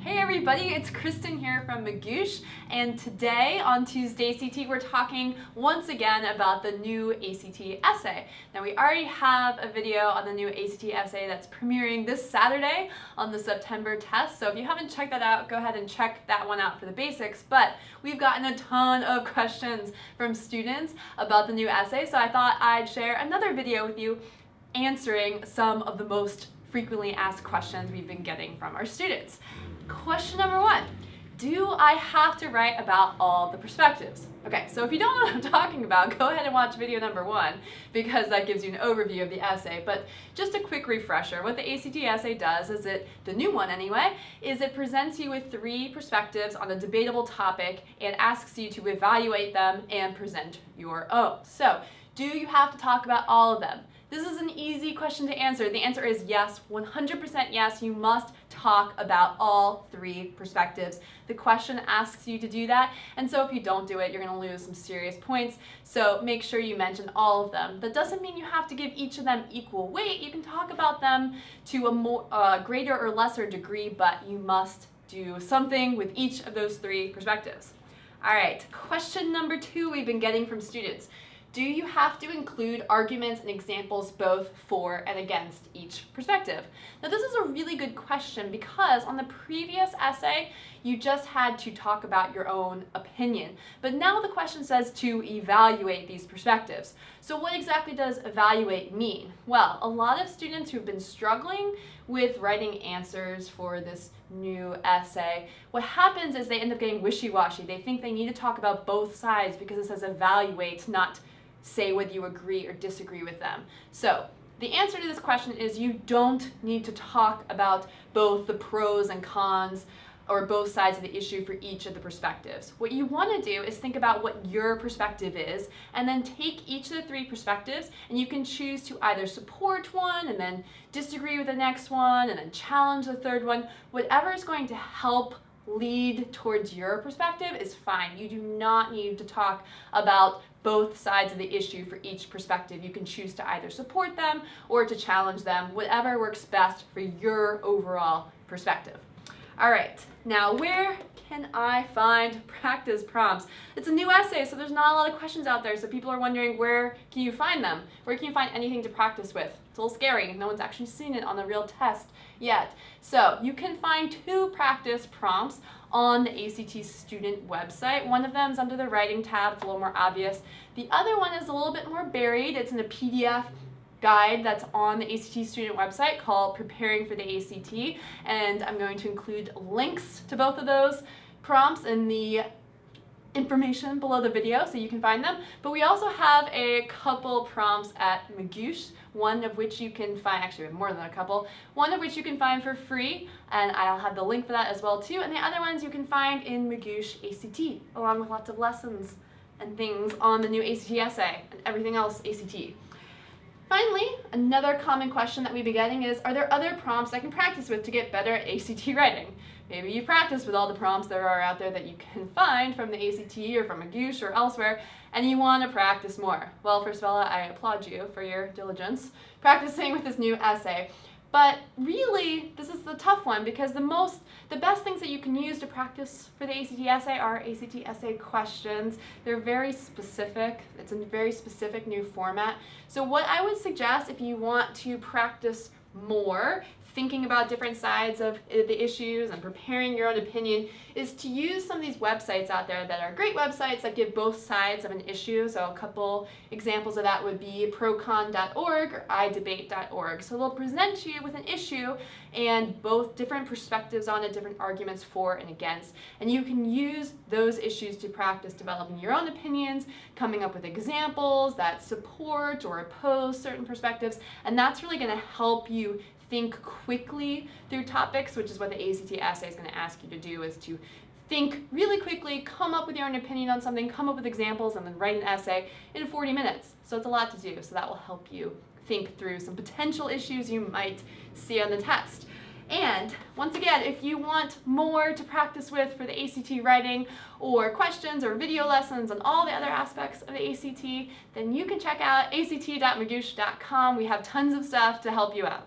Hey everybody, it's Kristin here from Magoosh, and today on Tuesday ACT we're talking once again about the new ACT essay. Now we already have a video on the new ACT essay that's premiering this Saturday on the September test, so if you haven't checked that out, go ahead and check that one out for the basics, but we've gotten a ton of questions from students about the new essay, so I thought I'd share another video with you answering some of the most frequently asked questions we've been getting from our students. Question number 1, do I have to write about all the perspectives? Okay, so if you don't know what I'm talking about, go ahead and watch video number 1 because that gives you an overview of the essay. But just a quick refresher, what the ACT essay does is the new one anyway, is it presents you with 3 perspectives on a debatable topic and asks you to evaluate them and present your own. So, do you have to talk about all of them? This is an easy question to answer. The answer is yes, 100% yes, you must talk about all 3 perspectives. The question asks you to do that, and so if you don't do it, you're going to lose some serious points, so make sure you mention all of them. That doesn't mean you have to give each of them equal weight. You can talk about them to a greater or lesser degree, but you must do something with each of those 3 perspectives. All right, question number 2 we've been getting from students. Do you have to include arguments and examples both for and against each perspective? Now this is a really good question because on the previous essay you just had to talk about your own opinion, but now the question says to evaluate these perspectives. So what exactly does evaluate mean? Well, a lot of students who've been struggling with writing answers for this new essay, what happens is they end up getting wishy-washy. They think they need to talk about both sides because it says evaluate, not say whether you agree or disagree with them. So the answer to this question is you don't need to talk about both the pros and cons or both sides of the issue for each of the perspectives. What you want to do is think about what your perspective is and then take each of the 3 perspectives and you can choose to either support one and then disagree with the next one and then challenge the third one. Whatever is going to help lead towards your perspective is fine. You do not need to talk about both sides of the issue for each perspective. You can choose to either support them or to challenge them, whatever works best for your overall perspective. All right, now where can I find practice prompts? It's a new essay, so there's not a lot of questions out there, so people are wondering where can you find them? Where can you find anything to practice with? It's a little scary. No one's actually seen it on the real test yet. So you can find 2 practice prompts on the ACT student website. One of them is under the writing tab, it's a little more obvious. The other one is a little bit more buried. It's in a PDF guide that's on the ACT student website called Preparing for the ACT, and I'm going to include links to both of those prompts in the information below the video so you can find them. But we also have a couple prompts at Magoosh, one of which you can find, actually we have more than a couple, one of which you can find for free, and I'll have the link for that as well too, and the other ones you can find in Magoosh ACT, along with lots of lessons and things on the new ACT essay and everything else ACT. Finally, another common question that we've been getting is, are there other prompts I can practice with to get better at ACT writing? Maybe you practice with all the prompts there are out there that you can find from the ACT or from Magoosh or elsewhere, and you want to practice more. Well, first of all, I applaud you for your diligence practicing with this new essay. But really, this is the tough one because the best things that you can use to practice for the ACT essay are ACT essay questions. They're very specific. It's a very specific new format. So what I would suggest if you want to practice more, thinking about different sides of the issues and preparing your own opinion, is to use some of these websites out there that are great websites that give both sides of an issue. So a couple examples of that would be procon.org or idebate.org. So they'll present you with an issue and both different perspectives on it, different arguments for and against, and you can use those issues to practice developing your own opinions, coming up with examples that support or oppose certain perspectives, and that's really going to help you think quickly through topics, which is what the ACT essay is going to ask you to do, is to think really quickly, come up with your own opinion on something, come up with examples, and then write an essay in 40 minutes. So it's a lot to do, so that will help you think through some potential issues you might see on the test. And once again, if you want more to practice with for the ACT writing or questions or video lessons on all the other aspects of the ACT, then you can check out act.magoosh.com. We have tons of stuff to help you out.